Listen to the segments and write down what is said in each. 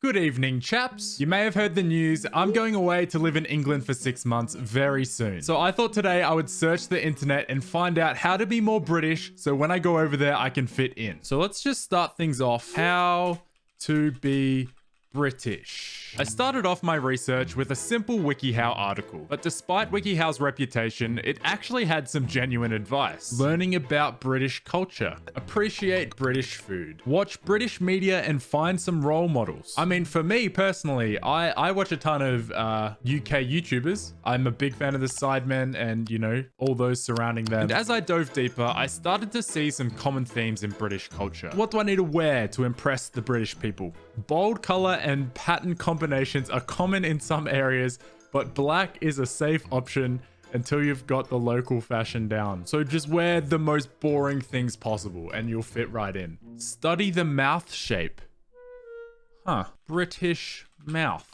Good evening, chaps. You may have heard the news. I'm going away to live in England for 6 months very soon. So I thought today I would search the internet and find out how to be more British so when I go over there, I can fit in. So let's just start things off. How to be British. I started off my research with a simple WikiHow article, but despite WikiHow's reputation, it actually had some genuine advice. Learning about British culture, appreciate British food, watch British media and find some role models. I mean, for me personally, I watch a ton of UK YouTubers. I'm a big fan of the Sidemen and, you know, all those surrounding them. And as I dove deeper, I started to see some common themes in British culture. What do I need to wear to impress the British people? Bold color and pattern combinations are common in some areas, but black is a safe option until you've got the local fashion down. So just wear the most boring things possible and you'll fit right in. Study the mouth shape. British mouth.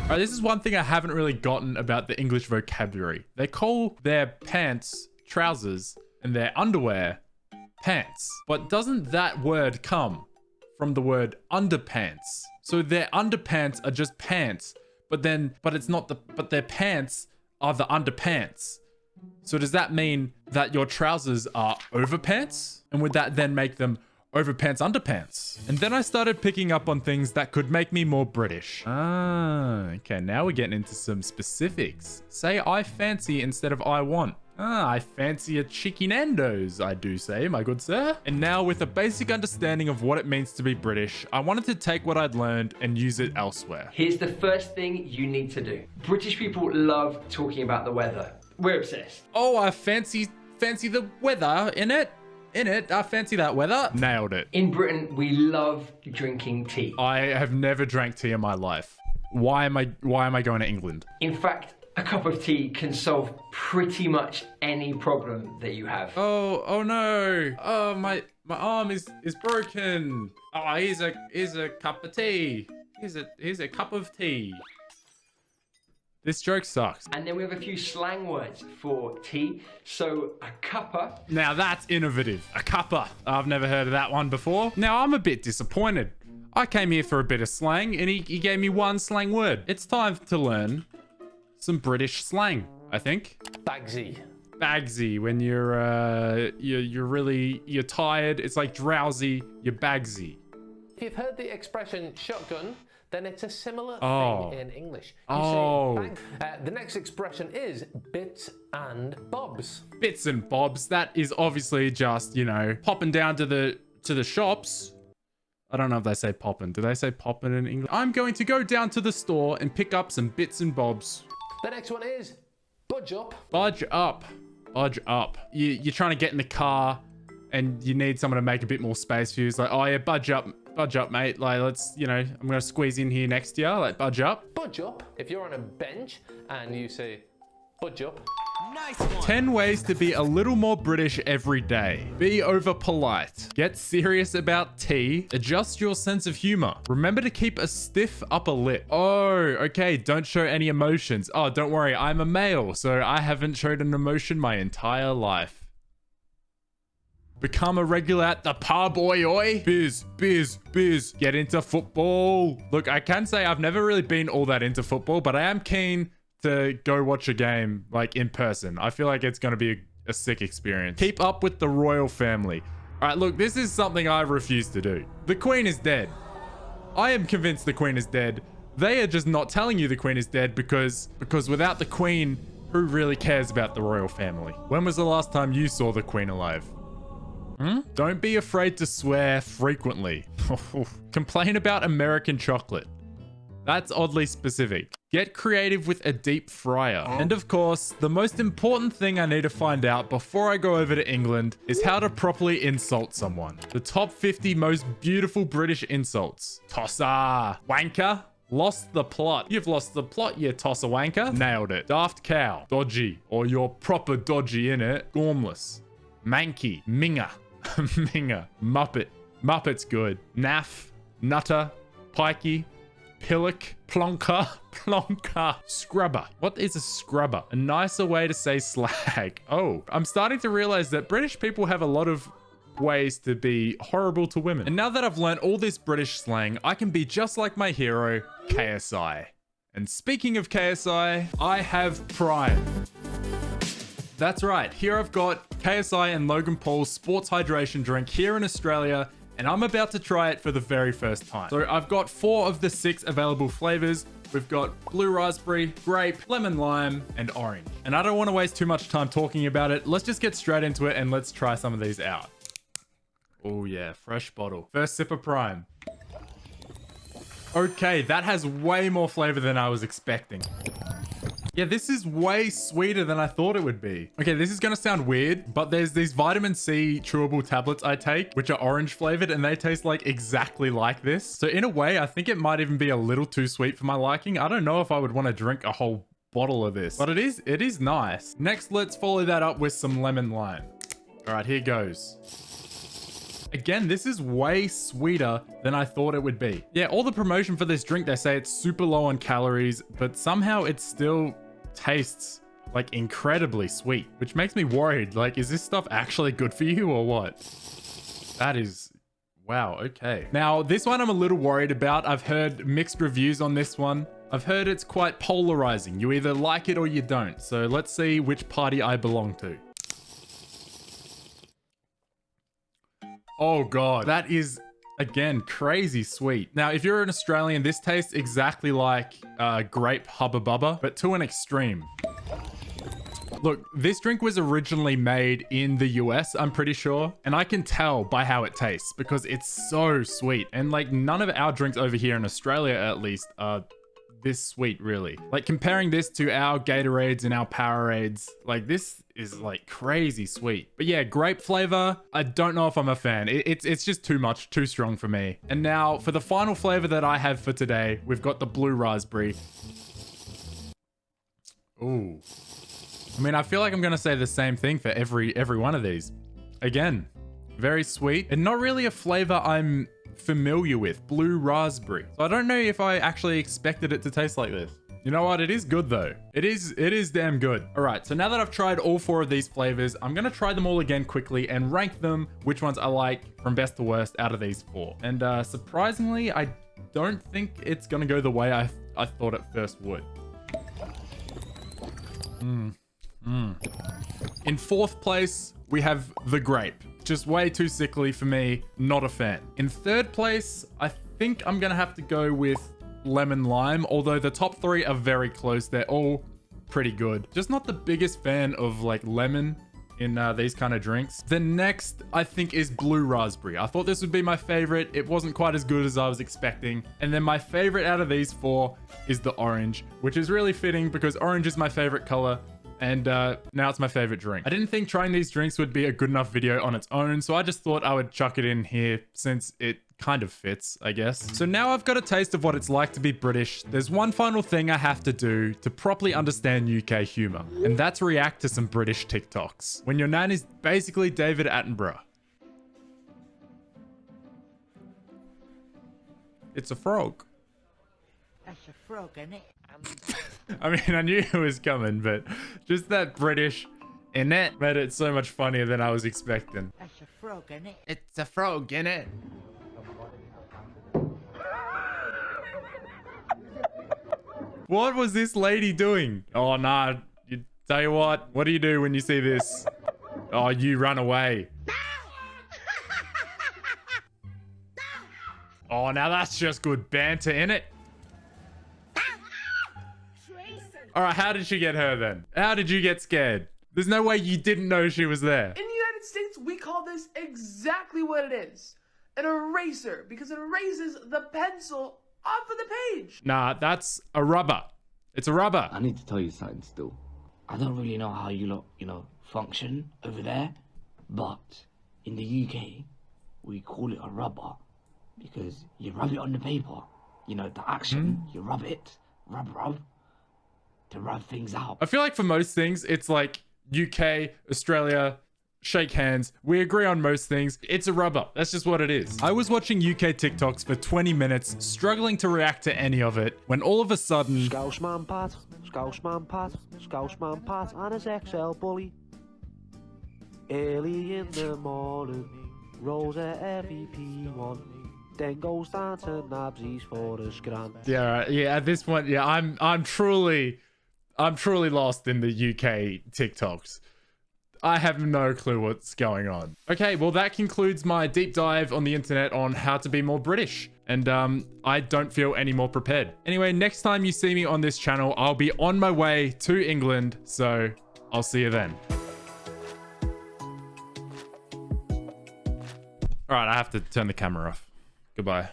Alright, this is one thing I haven't really gotten about the English vocabulary. They call their pants trousers and their underwear pants, but doesn't that word come from the word underpants? So their underpants are just pants, but their pants are the underpants. So does that mean that your trousers are overpants? And would that then make them overpants underpants? And then I started picking up on things that could make me more British. Okay, now we're getting into some specifics. Say I fancy instead of I want. I fancy a chicken Nando's, I do say, my good sir. And now with a basic understanding of what it means to be British, I wanted to take what I'd learned and use it elsewhere. Here's the first thing you need to do. British people love talking about the weather. We're obsessed. Oh, I fancy the weather in it. I fancy that weather. Nailed it. In Britain, we love drinking tea. I have never drank tea in my life. Why am I going to England? In fact, a cup of tea can solve pretty much any problem that you have. Oh no. Oh, my arm is broken. Oh, here's a cup of tea. Here's a cup of tea. This joke sucks. And then we have a few slang words for tea. So a cuppa. Now that's innovative. A cuppa. I've never heard of that one before. Now I'm a bit disappointed. I came here for a bit of slang and he gave me one slang word. It's time to learn some British slang, I think. Bagsy. Bagsy, when you're tired, it's like drowsy, you're bagsy. If you've heard the expression shotgun, then it's a similar thing in English. You say bag. The next expression is bits and bobs. Bits and bobs, that is obviously just, you know, popping down to the shops. I don't know if they say poppin'. Do they say poppin' in English? I'm going to go down to the store and pick up some bits and bobs. The next one is budge up. Budge up. Budge up. You're trying to get in the car and you need someone to make a bit more space for you. It's like, oh yeah, budge up, mate. Like, let's, you know, I'm going to squeeze in here next to you. Like, budge up. Budge up. If you're on a bench and you say budge up. Nice one. 10 ways to be a little more British every day. Be over polite. Get serious about tea. Adjust your sense of humor. Remember to keep a stiff upper lip. Oh, okay. Don't show any emotions. Oh, don't worry. I'm a male, so I haven't showed an emotion my entire life. Become a regular at the pub, oi. Biz. Get into football. Look, I can say I've never really been all that into football, but I am keen to go watch a game like in person. I feel like it's going to be a sick experience. Keep up with the royal family. All right, look, this is something I refuse to do. The Queen is dead. I am convinced the Queen is dead. They are just not telling you the Queen is dead because without the Queen, who really cares about the royal family? When was the last time you saw the Queen alive? Don't be afraid to swear frequently. Complain about American chocolate. That's oddly specific. Get creative with a deep fryer. And of course, the most important thing I need to find out before I go over to England is how to properly insult someone. The top 50 most beautiful British insults. Tosser. Wanker. Lost the plot. You've lost the plot, you tosser wanker. Nailed it. Daft cow. Dodgy. Or you're proper dodgy in it. Gormless. Manky. Minger. Minger. Muppet. Muppet's good. Naff. Nutter. Pikey. Pillock, plonker, scrubber. What is a scrubber? A nicer way to say slag. Oh, I'm starting to realize that British people have a lot of ways to be horrible to women. And now that I've learned all this British slang, I can be just like my hero, KSI. And speaking of KSI, I have Prime. That's right, here I've got KSI and Logan Paul's sports hydration drink here in Australia, and I'm about to try it for the very first time. So I've got 4 of the 6 available flavors. We've got blue raspberry, grape, lemon lime, and orange. And I don't want to waste too much time talking about it. Let's just get straight into it and let's try some of these out. Oh yeah, fresh bottle. First sip of Prime. Okay, that has way more flavor than I was expecting. Yeah, this is way sweeter than I thought it would be. Okay, this is gonna sound weird, but there's these vitamin C chewable tablets I take, which are orange flavored, and they taste like exactly like this. So in a way, I think it might even be a little too sweet for my liking. I don't know if I would want to drink a whole bottle of this, but it is nice. Next, let's follow that up with some lemon lime. All right, here goes. Again, this is way sweeter than I thought it would be. Yeah, all the promotion for this drink, they say it's super low on calories, but somehow it still tastes like incredibly sweet, which makes me worried. Like, is this stuff actually good for you or what? That is, wow, okay. Now, this one I'm a little worried about. I've heard mixed reviews on this one. I've heard it's quite polarizing. You either like it or you don't. So let's see which party I belong to. Oh God, that is, again, crazy sweet. Now, if you're an Australian, this tastes exactly like grape Hubba Bubba, but to an extreme. Look, this drink was originally made in the US, I'm pretty sure. And I can tell by how it tastes because it's so sweet. And like none of our drinks over here in Australia, at least, are this sweet, really. Like comparing this to our Gatorades and our Powerades, like this is like crazy sweet. But yeah, grape flavor, I don't know if I'm a fan. It's just too much, too strong for me. And now for the final flavor that I have for today, we've got the blue raspberry. Ooh. I mean, I feel like I'm gonna say the same thing for every one of these. Again, very sweet and not really a flavor I'm familiar with, blue raspberry. So I don't know if I actually expected it to taste like this. You know what? It is good though. It is damn good. All right, so now that I've tried all 4 of these flavors, I'm gonna try them all again quickly and rank them, which ones I like from best to worst out of these 4. And surprisingly, I don't think it's gonna go the way I thought it first would. In 4th place, we have the grape. Just way too sickly for me, not a fan. In 3rd place, I think I'm gonna have to go with lemon lime, although the top 3 are very close. They're all pretty good. Just not the biggest fan of like lemon in these kind of drinks. The next, I think, is blue raspberry. I thought this would be my favorite. It wasn't quite as good as I was expecting. And then my favorite out of these 4 is the orange, which is really fitting because orange is my favorite color. And now it's my favorite drink. I didn't think trying these drinks would be a good enough video on its own, so I just thought I would chuck it in here since it kind of fits, I guess. So now I've got a taste of what it's like to be British. There's one final thing I have to do to properly understand UK humor, and that's react to some British TikToks. When your nan is basically David Attenborough. It's a frog. That's a frog, isn't it? I mean, I knew it was coming, but just that British innit made it so much funnier than I was expecting. That's a frog, innit? It's a frog, innit? What was this lady doing? Oh, nah. You tell you what do you do when you see this? Oh, you run away. Oh, now that's just good banter, innit? All right, how did she get her then? How did you get scared? There's no way you didn't know she was there. In the United States, we call this exactly what it is. An eraser, because it erases the pencil off of the page. Nah, that's a rubber. It's a rubber. I need to tell you something still. I don't really know how you lot, function over there, but in the UK, we call it a rubber because you rub it on the paper. The action, you rub it, rub, to rub things out. I feel like for most things, it's like UK, Australia, shake hands. We agree on most things. It's a rubber. That's just what it is. I was watching UK TikToks for 20 minutes, struggling to react to any of it, when all of a sudden... Scousman Pat, and his XL bully. Early in the morning, rolls a MVP1, then goes down to Nabsies for the scrum. Yeah, right. Yeah, at this point, yeah, I'm truly lost in the UK TikToks. I have no clue what's going on. Okay, well, that concludes my deep dive on the internet on how to be more British. And I don't feel any more prepared. Anyway, next time you see me on this channel, I'll be on my way to England. So I'll see you then. All right, I have to turn the camera off. Goodbye.